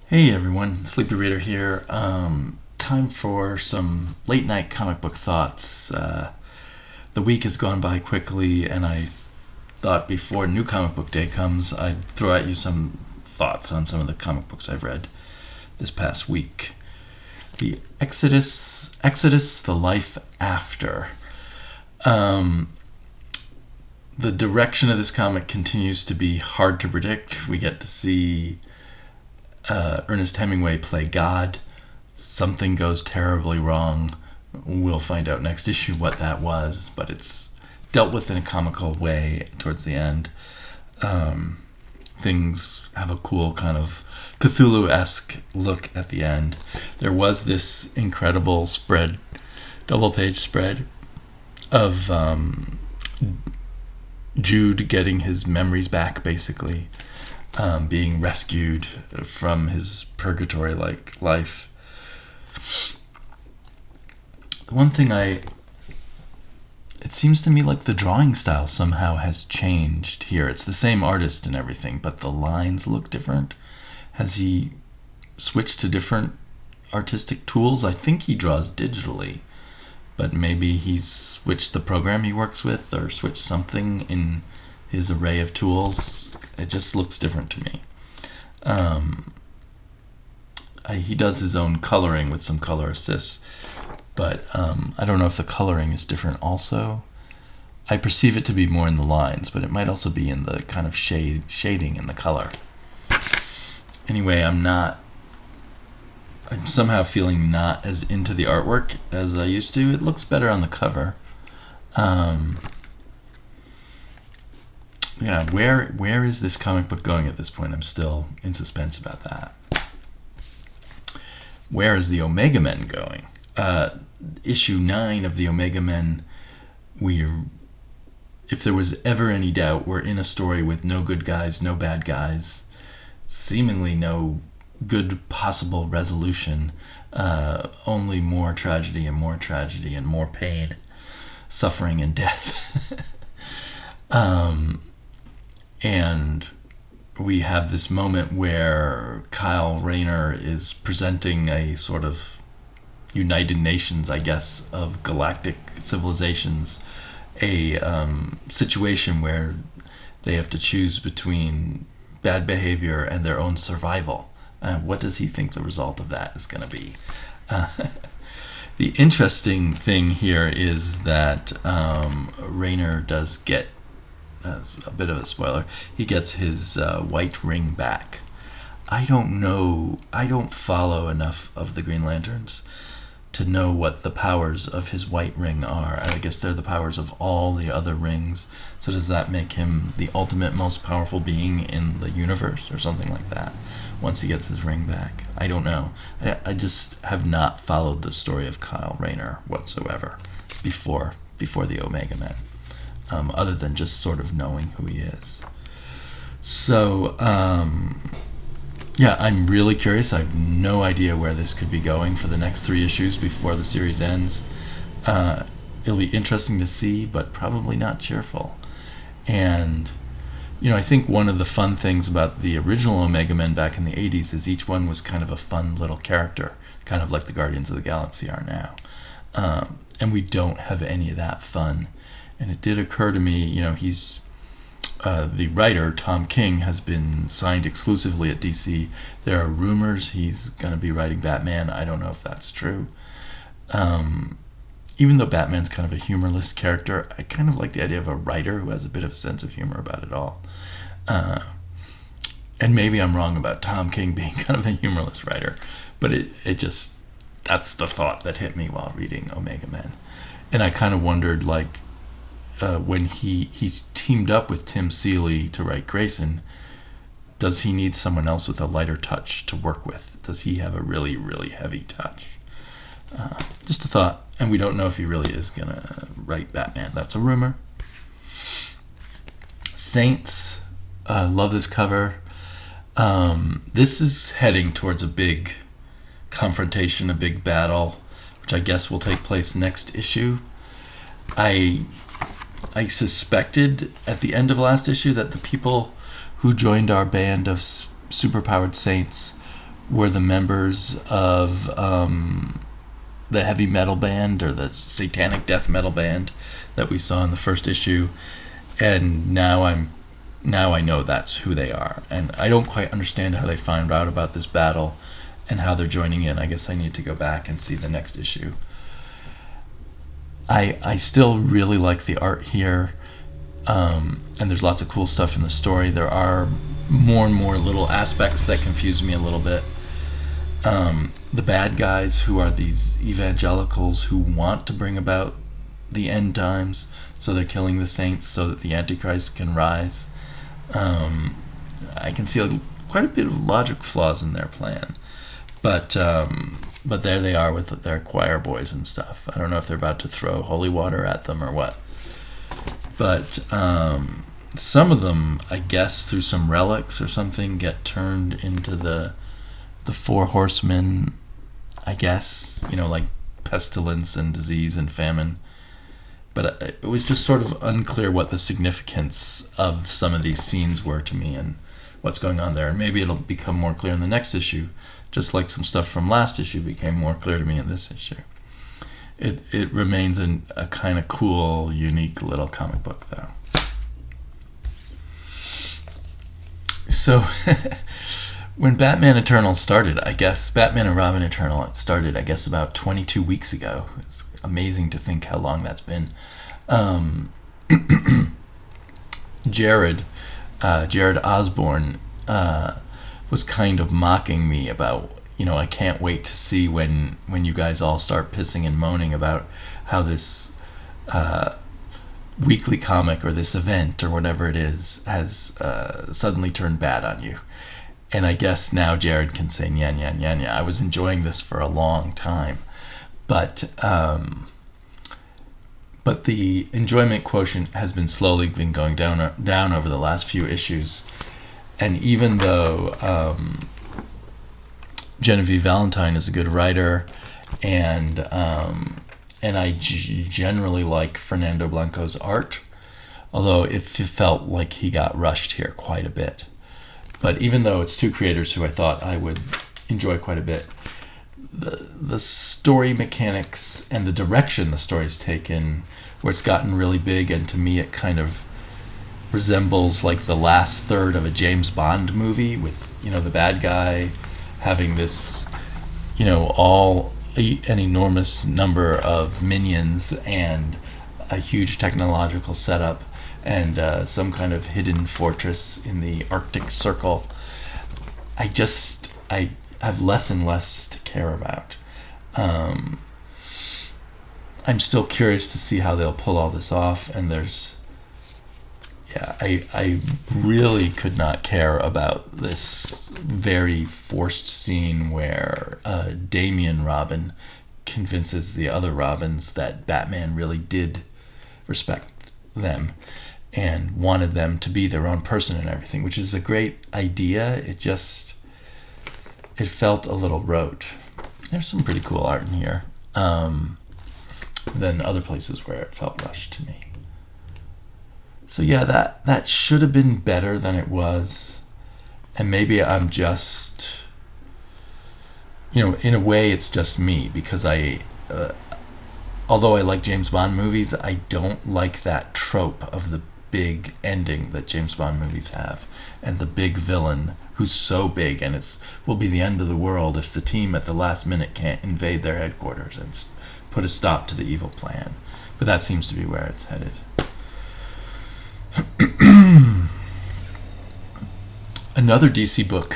Hey everyone, Sleepy Reader here. Time for some late night comic book thoughts. The week has gone by quickly, and I thought before New Comic Book Day comes, I'd throw at you some thoughts on some of the comic books I've read this past week. The Exodus, The Life After. The direction of this comic continues to be hard to predict. We get to see Ernest Hemingway play God. Something goes terribly wrong. We'll find out next issue what that was, but it's dealt with in a comical way towards the end. Things have a cool kind of Cthulhu-esque look at the end. There was this incredible spread, double-page spread of Jude getting his memories back, basically. Being rescued from his purgatory-like life. The one thing it seems to me like the drawing style somehow has changed here. It's the same artist and everything, but the lines look different. Has he switched to different artistic tools? I think he draws digitally, but maybe he's switched the program he works with or switched something in his array of tools. It just looks different to me. He does his own coloring with some color assists, but I don't know if the coloring is different also. I perceive it to be more in the lines, but it might also be in the kind of shading in the color. Anyway, I'm somehow feeling not as into the artwork as I used to. It looks better on the cover. Where is this comic book going at this point? I'm still in suspense about that. Where is the Omega Men going? Issue 9 of the Omega Men, if there was ever any doubt, we're in a story with no good guys, no bad guys, seemingly no good possible resolution, only more tragedy and more tragedy and more pain, suffering and death. And we have this moment where Kyle Rayner is presenting a sort of United Nations, I guess, of galactic civilizations, a situation where they have to choose between bad behavior and their own survival. What does he think the result of that is going to be? The interesting thing here is that Rayner does get a bit of a spoiler. He gets his white ring back. I don't know. I don't follow enough of the Green Lanterns to know what the powers of his white ring are. I guess they're the powers of all the other rings. So does that make him the ultimate, most powerful being in the universe or something like that once he gets his ring back? I don't know. I just have not followed the story of Kyle Rayner whatsoever before the Omega Men. Other than just sort of knowing who he is. So, I'm really curious. I have no idea where this could be going for the next 3 issues before the series ends. It'll be interesting to see, but probably not cheerful. And, I think one of the fun things about the original Omega Men back in the 80s is each one was kind of a fun little character, kind of like the Guardians of the Galaxy are now. And we don't have any of that fun. And it did occur to me, he's the writer, Tom King, has been signed exclusively at DC. There are rumors he's going to be writing Batman. I don't know if that's true. Even though Batman's kind of a humorless character, I kind of like the idea of a writer who has a bit of a sense of humor about it all. And maybe I'm wrong about Tom King being kind of a humorless writer, but that's the thought that hit me while reading Omega Men. And I kind of wondered, when he's teamed up with Tim Seeley to write Grayson, does he need someone else with a lighter touch to work with? Does he have a really, really heavy touch? Just a thought. And we don't know if he really is going to write Batman. That's a rumor. Saints. Love this cover. This is heading towards a big confrontation, a big battle, which I guess will take place next issue. I suspected at the end of last issue that the people who joined our band of superpowered saints were the members of the heavy metal band or the satanic death metal band that we saw in the first issue, and now I know that's who they are, and I don't quite understand how they find out about this battle and how they're joining in. I guess I need to go back and see the next issue. I still really like the art here, and there's lots of cool stuff in the story. There are more and more little aspects that confuse me a little bit. The bad guys, who are these evangelicals who want to bring about the end times, so they're killing the saints so that the Antichrist can rise. I can see quite a bit of logic flaws in their plan, but there they are with their choir boys and stuff. I don't know if they're about to throw holy water at them or what, but some of them, I guess, through some relics or something, get turned into the four horsemen, I guess, like pestilence and disease and famine. But it was just sort of unclear what the significance of some of these scenes were to me and what's going on there. And maybe it'll become more clear in the next issue, just like some stuff from last issue became more clear to me in this issue. It remains a kind of cool, unique little comic book, though. So, when Batman Eternal started, Batman and Robin Eternal started, about 22 weeks ago. It's amazing to think how long that's been. Jared Osborne was kind of mocking me about, I can't wait to see when you guys all start pissing and moaning about how this weekly comic or this event or whatever it is has suddenly turned bad on you. And I guess now Jared can say, nya, nya, nya, nya. I was enjoying this for a long time. But the enjoyment quotient has been slowly going down over the last few issues. And even though Genevieve Valentine is a good writer, and I generally like Fernando Blanco's art, although it felt like he got rushed here quite a bit. But even though it's two creators who I thought I would enjoy quite a bit, the story mechanics and the direction the story's taken, where it's gotten really big, and to me it kind of resembles like the last third of a James Bond movie with, the bad guy having this, an enormous number of minions and a huge technological setup and some kind of hidden fortress in the Arctic Circle. I have less and less to care about. I'm still curious to see how they'll pull all this off, and I really could not care about this very forced scene where Damian Robin convinces the other Robins that Batman really did respect them and wanted them to be their own person and everything, which is a great idea. It felt a little rote. There's some pretty cool art in here than other places where it felt rushed to me. So yeah, that should have been better than it was. And maybe I'm just, in a way it's just me, because although I like James Bond movies, I don't like that trope of the big ending that James Bond movies have, and the big villain who's so big and will be the end of the world if the team at the last minute can't invade their headquarters and put a stop to the evil plan. But that seems to be where it's headed. Another DC book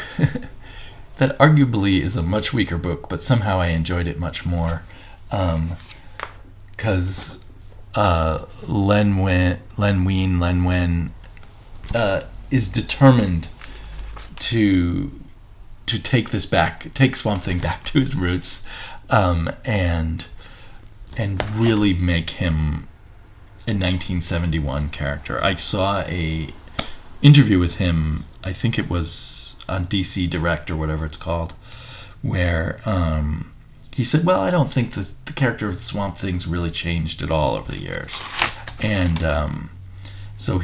that arguably is a much weaker book, but somehow I enjoyed it much more, because Len Wein is determined to take Swamp Thing back to his roots, and really make him a 1971 character. I saw a interview with him, I think it was on DC Direct or whatever it's called, where he said, well, I don't think the character of Swamp Thing's really changed at all over the years. And so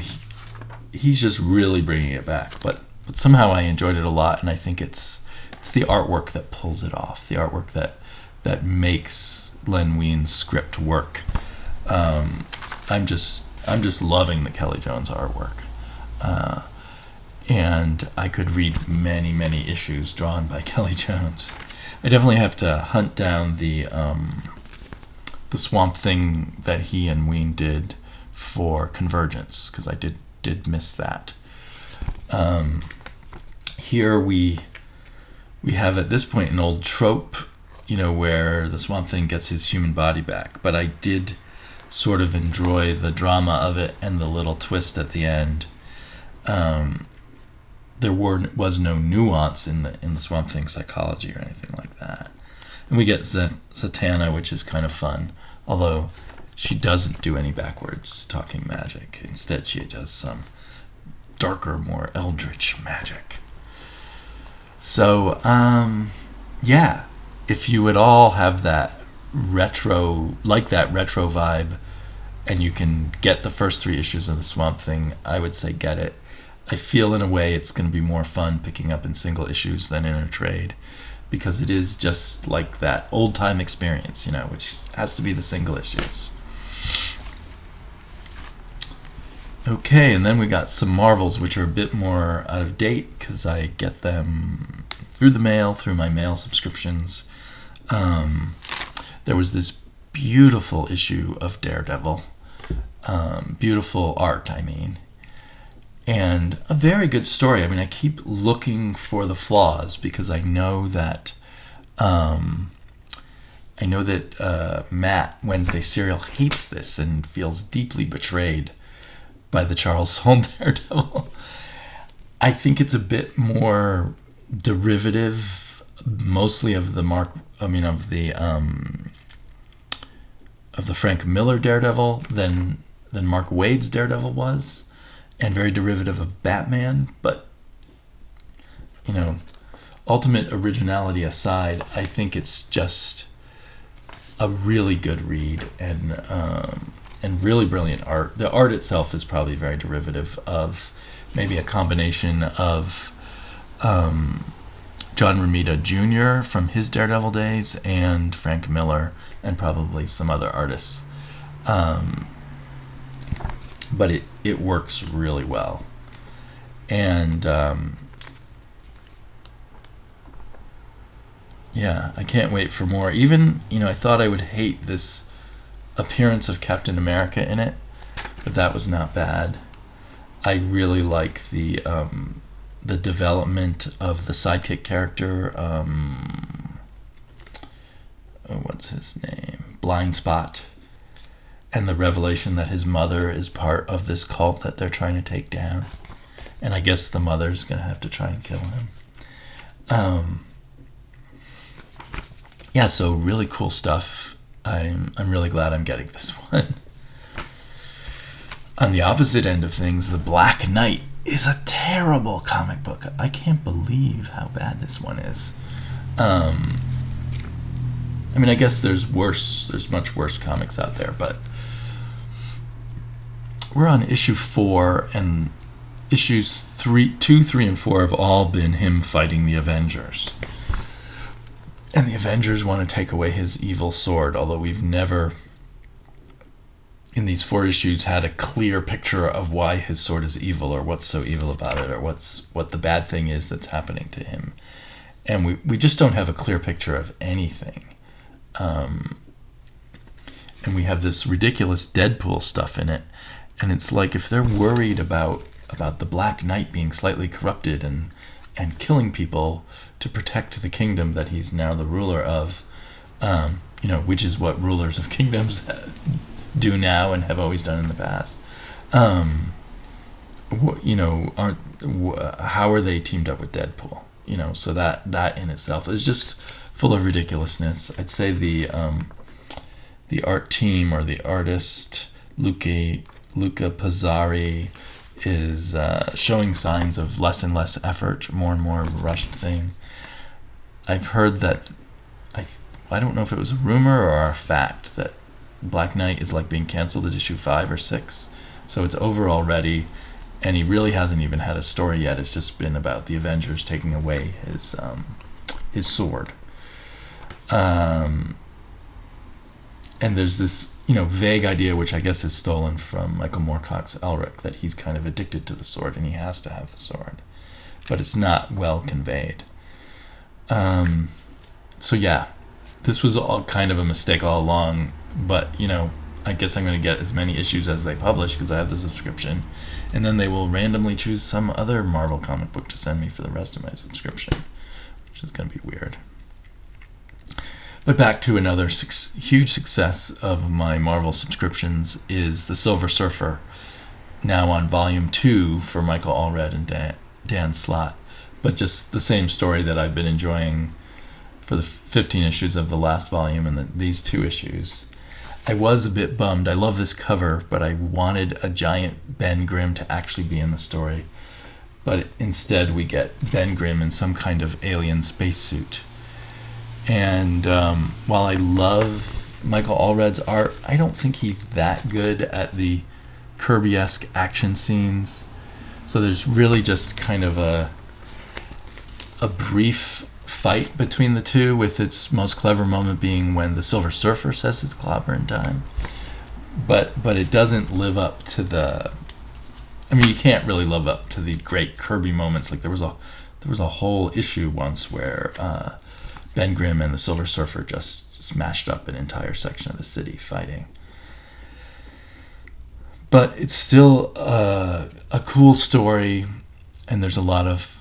he's just really bringing it back. But somehow I enjoyed it a lot, and I think it's it's the artwork that pulls it off. The artwork that makes Len Wein's script work. I'm just loving the Kelly Jones artwork, and I could read many issues drawn by Kelly Jones. I definitely have to hunt down the Swamp Thing that he and Wein did for Convergence, because I did miss that. Here we have at this point an old trope, where the Swamp Thing gets his human body back, but I did sort of enjoy the drama of it and the little twist at the end. There was no nuance in the Swamp Thing psychology or anything like that. And we get Zatanna, which is kind of fun, although she doesn't do any backwards talking magic. Instead, she does some darker, more eldritch magic. So, yeah, if you would all have that retro vibe, and you can get the first 3 issues of the Swamp Thing, I would say get it. I feel in a way it's going to be more fun picking up in single issues than in a trade, because it is just like that old time experience, which has to be the single issues. Okay, and then we got some Marvels, which are a bit more out of date because I get them through the mail, through my mail subscriptions. There was this beautiful issue of Daredevil, beautiful art, and a very good story. I keep looking for the flaws because I know that Matt, Wednesday Serial, hates this and feels deeply betrayed by the Charles Soule Daredevil. I think it's a bit more derivative, mostly of the Frank Miller Daredevil than Mark Waid's Daredevil was, and very derivative of Batman. But ultimate originality aside, I think it's just a really good read and really brilliant art. The art itself is probably very derivative of maybe a combination of John Romita Jr. from his Daredevil days and Frank Miller and probably some other artists. But it works really well. And yeah, I can't wait for more. Even, I thought I would hate this appearance of Captain America in it, but that was not bad. I really like the development of the sidekick character. What's his name? Blind Spot. And the revelation that his mother is part of this cult that they're trying to take down. And I guess the mother's going to have to try and kill him. Yeah, so really cool stuff. I'm really glad I'm getting this one. On the opposite end of things, The Black Knight is a terrible comic book. I can't believe how bad this one is. I guess there's much worse comics out there, but we're on issue 4, and issues 2, 3, and 4 have all been him fighting the Avengers. And the Avengers want to take away his evil sword, although we've never, in these 4 issues, had a clear picture of why his sword is evil, or what's so evil about it, or what the bad thing is that's happening to him. And we just don't have a clear picture of anything. And we have this ridiculous Deadpool stuff in it, and it's like if they're worried about the Black Knight being slightly corrupted and killing people to protect the kingdom that he's now the ruler of, which is what rulers of kingdoms do now and have always done in the past. How are they teamed up with Deadpool? So that in itself is just full of ridiculousness. I'd say the art team, or the artist, Luca Pizzari, is showing signs of less and less effort, more and more rushed thing. I've heard that, I don't know if it was a rumor or a fact, that Black Knight is being canceled at issue 5 or 6, so it's over already, and he really hasn't even had a story yet. It's just been about the Avengers taking away his sword. And there's this, vague idea, which I guess is stolen from Michael Moorcock's Elric, that he's kind of addicted to the sword and he has to have the sword. But it's not well conveyed. So yeah, this was all kind of a mistake all along, but, I guess I'm going to get as many issues as they publish because I have the subscription, and then they will randomly choose some other Marvel comic book to send me for the rest of my subscription, which is going to be weird. But back to another huge success of my Marvel subscriptions is The Silver Surfer, now on Volume 2 for Michael Allred and Dan Slott, but just the same story that I've been enjoying for the 15 issues of the last volume and these 2 issues. I was a bit bummed. I love this cover, but I wanted a giant Ben Grimm to actually be in the story. But instead we get Ben Grimm in some kind of alien spacesuit. And while I love Michael Allred's art, I don't think he's that good at the Kirby-esque action scenes. So there's really just kind of a brief fight between the two, with its most clever moment being when the Silver Surfer says it's clobbering time. But it doesn't live up to the... I mean, you can't really live up to the great Kirby moments. Like there was a whole issue once where Ben Grimm and the Silver Surfer just smashed up an entire section of the city fighting. But it's still a cool story, and there's a lot of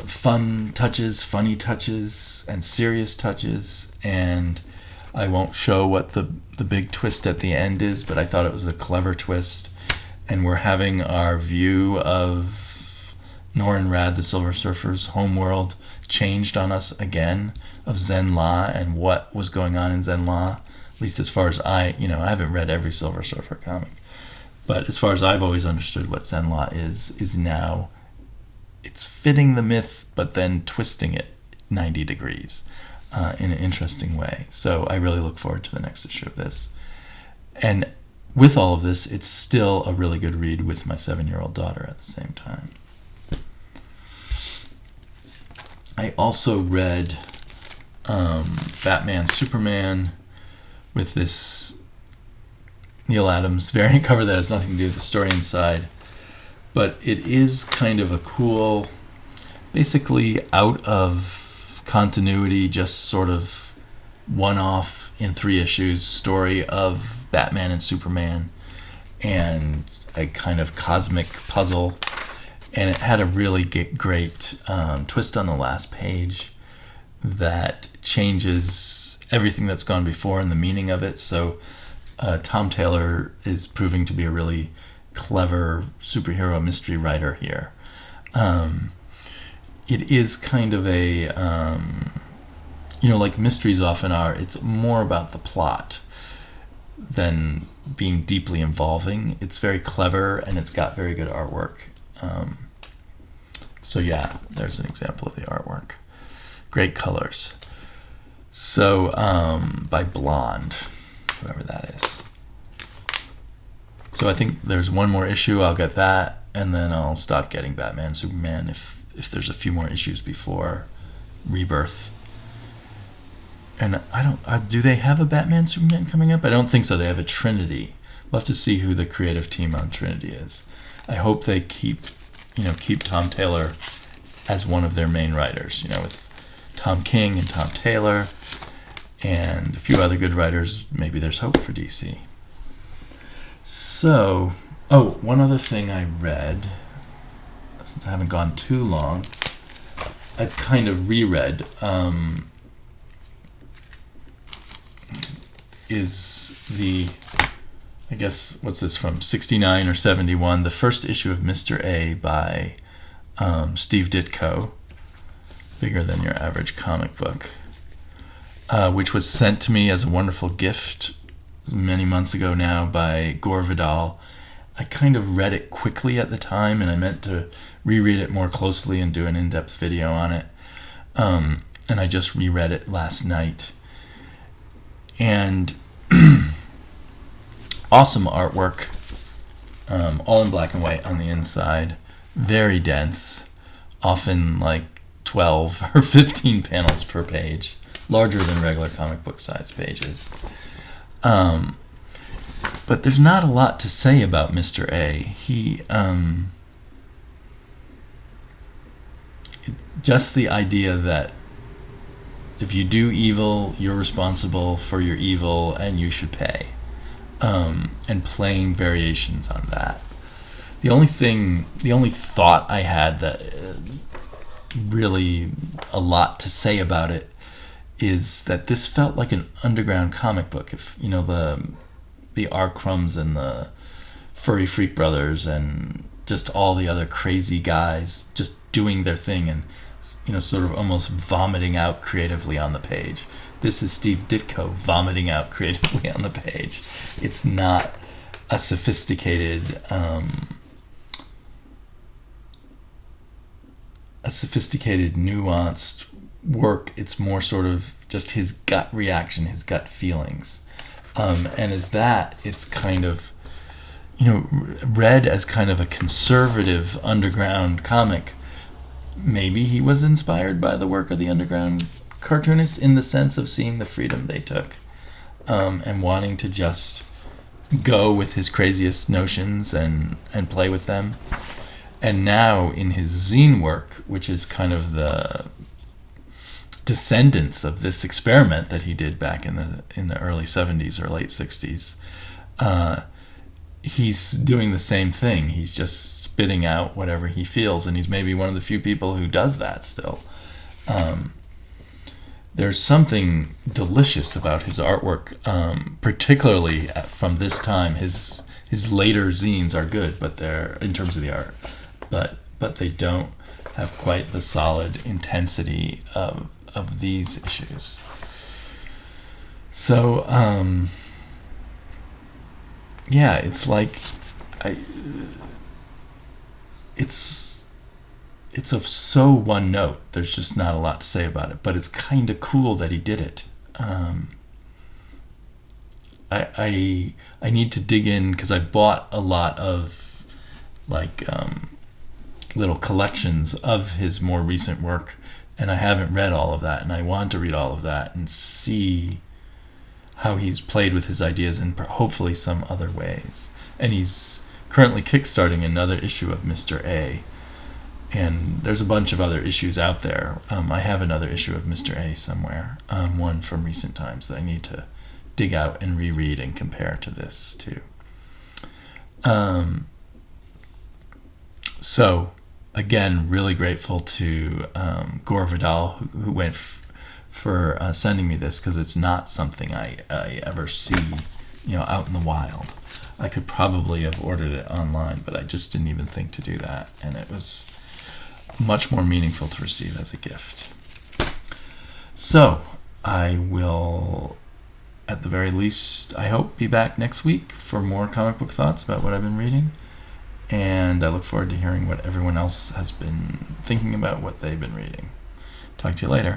fun touches, funny touches, and serious touches, and I won't show what the big twist at the end is, but I thought it was a clever twist, and we're having our view of Norrin Radd, the Silver Surfer's homeworld, changed on us again, of Zen-La and what was going on in Zen-La, at least as far as I haven't read every Silver Surfer comic, but as far as I've always understood what Zen-La is now, it's fitting the myth, but then twisting it 90 degrees in an interesting way. So I really look forward to the next issue of this. And with all of this, it's still a really good read with my 7-year-old daughter at the same time. I also read Batman Superman with this Neil Adams variant cover that has nothing to do with the story inside. But it is kind of a cool, basically out of continuity, just sort of one-off in 3 issues story of Batman and Superman and a kind of cosmic puzzle. And it had a really great twist on the last page that changes everything that's gone before and the meaning of it. So Tom Taylor is proving to be a really clever superhero mystery writer here. It is kind of a, like mysteries often are, it's more about the plot than being deeply involving. It's very clever and it's got very good artwork. So yeah, there's an example of the artwork. Great colors. So by Blonde, whoever that is. So I think there's one more issue, I'll get that, and then I'll stop getting Batman Superman if there's a few more issues before Rebirth. And do they have a Batman Superman coming up? I don't think so. They have a Trinity. We'll have to see who the creative team on Trinity is. I hope they keep Tom Taylor as one of their main writers, with Tom King and Tom Taylor and a few other good writers. Maybe there's hope for DC. So, one other thing I read, since I haven't gone too long, I've kind of reread, is the, I guess, what's this, from 69 or 71, the first issue of Mr. A by Steve Ditko, bigger than your average comic book, which was sent to me as a wonderful gift many months ago now by Gore Vidal. I kind of read it quickly at the time, and I meant to reread it more closely and do an in-depth video on it. And I just reread it last night. And awesome artwork, all in black and white on the inside, very dense, often like 12 or 15 panels per page, larger than regular comic book size pages. But there's not a lot to say about Mr. A. He, just the idea that if you do evil, you're responsible for your evil and you should pay. And playing variations on that. The only thought I had that really a lot to say about it is that this felt like an underground comic book. If you know the R. Crumbs and the Furry Freak Brothers and just all the other crazy guys just doing their thing and sort of almost vomiting out creatively on the page. This is Steve Ditko vomiting out creatively on the page. It's not a sophisticated nuanced work. It's more sort of just his gut reaction, his gut feelings. And as that, it's kind of, read as kind of a conservative underground comic. Maybe he was inspired by the work of the underground cartoonists in the sense of seeing the freedom they took, and wanting to just go with his craziest notions and play with them. And now in his zine work, which is kind of the descendants of this experiment that he did back in the early 70s or late 60s, he's doing the same thing. He's just spitting out whatever he feels, and he's maybe one of the few people who does that still. There's something delicious about his artwork, particularly from this time. His later zines are good, but they're in terms of the art, but they don't have quite the solid intensity of these issues. So yeah, it's like it's of so one note. There's just not a lot to say about it, but it's kind of cool that he did it. I need to dig in because I bought a lot of little collections of his more recent work, and I haven't read all of that, and I want to read all of that and see how he's played with his ideas in hopefully some other ways. And he's currently kickstarting another issue of Mr. A, and there's a bunch of other issues out there. I have another issue of Mr. A somewhere, one from recent times that I need to dig out and reread and compare to this too. So again, really grateful to Gore Vidal who went for sending me this, because it's not something I ever see out in the wild. I could probably have ordered it online, but I just didn't even think to do that, and it was much more meaningful to receive as a gift. So I will, at the very least, I hope, be back next week for more comic book thoughts about what I've been reading, and I look forward to hearing what everyone else has been thinking about what they've been reading. Talk to you later.